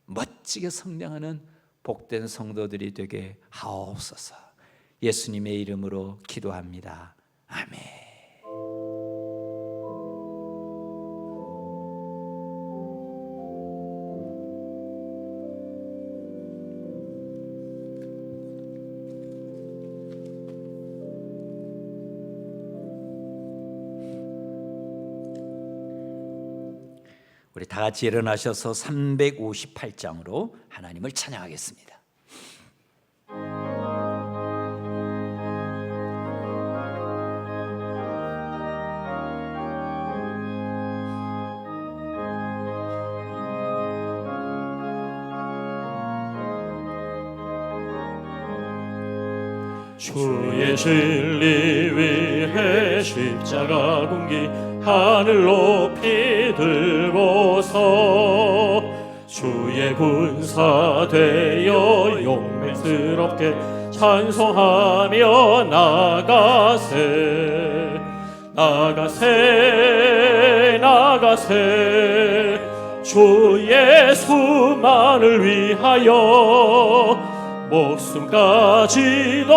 [SPEAKER 4] 멋지게 성장하는 복된 성도들이 되게 하옵소서. 예수님의 이름으로 기도합니다. 아멘. 우리 다 같이 일어나셔서 358장으로 하나님을 찬양하겠습니다.
[SPEAKER 1] 주의 진리 위해 십자가 공기 하늘 높이 들고서 주의 군사 되어 용맹스럽게 찬송하며 나가세 나가세 나가세 주의 수만을 위하여 목숨까지도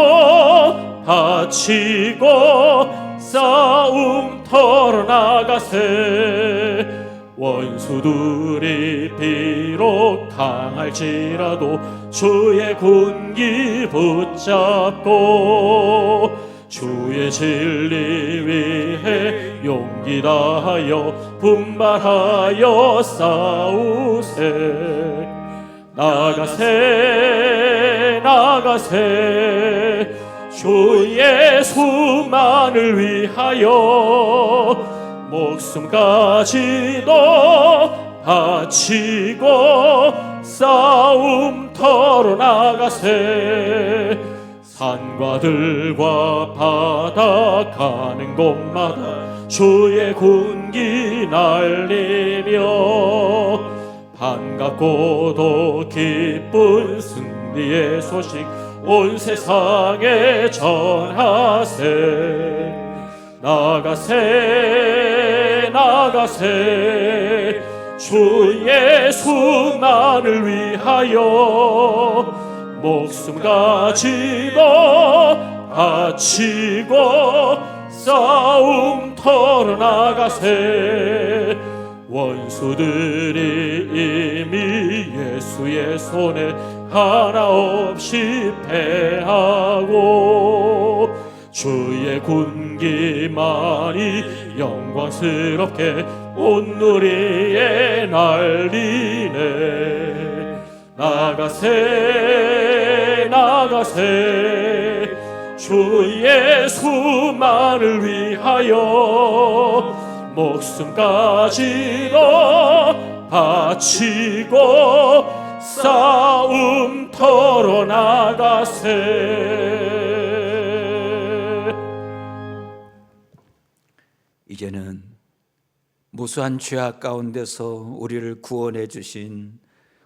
[SPEAKER 1] 바치고 싸움터로 나가세 원수들이 비록 당할지라도 주의 군기 붙잡고 주의 진리 위해 용기 다하여 분발하여 싸우세 나가세 나가세 주의 수만을 위하여 목숨까지도 바치고 싸움터로 나가세 산과 들과 바다 가는 곳마다 주의 군기 날리며 반갑고도 기쁜 승리의 소식 온 세상에 전하세. 나가세 나가세 주 예수만을 위하여 목숨 가지고 바치고 싸움터로 나가세. 원수들이 이미 예수의 손에 하나 없이 패하고 주의 군기만이 영광스럽게 온 누리에 날리네. 나가세 나가세 주 예수만을 위하여 목숨까지도 바치고 싸움터로 나가세.
[SPEAKER 4] 이제는 무수한 죄악 가운데서 우리를 구원해 주신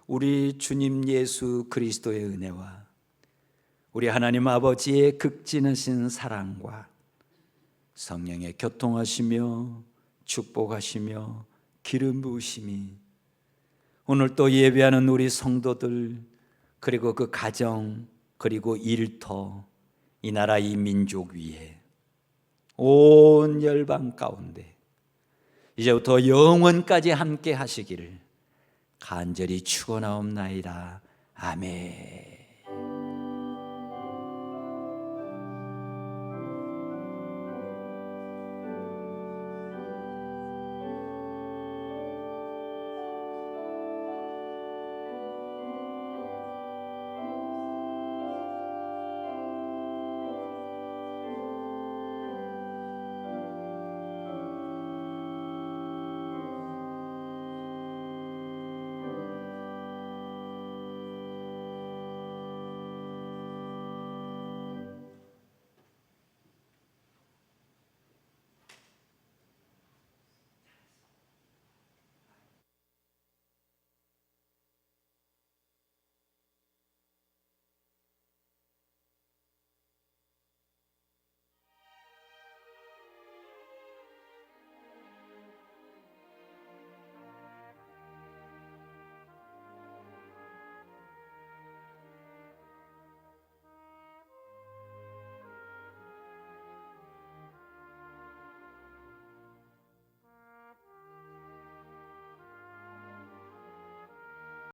[SPEAKER 4] 우리 주님 예수 그리스도의 은혜와 우리 하나님 아버지의 극진하신 사랑과 성령의 교통하시며 축복하시며 기름 부으심이 오늘 또 예배하는 우리 성도들 그리고 그 가정 그리고 일터 이 나라 이 민족 위에 온 열방 가운데 이제부터 영원까지 함께 하시기를 간절히 축원하옵나이다. 아멘.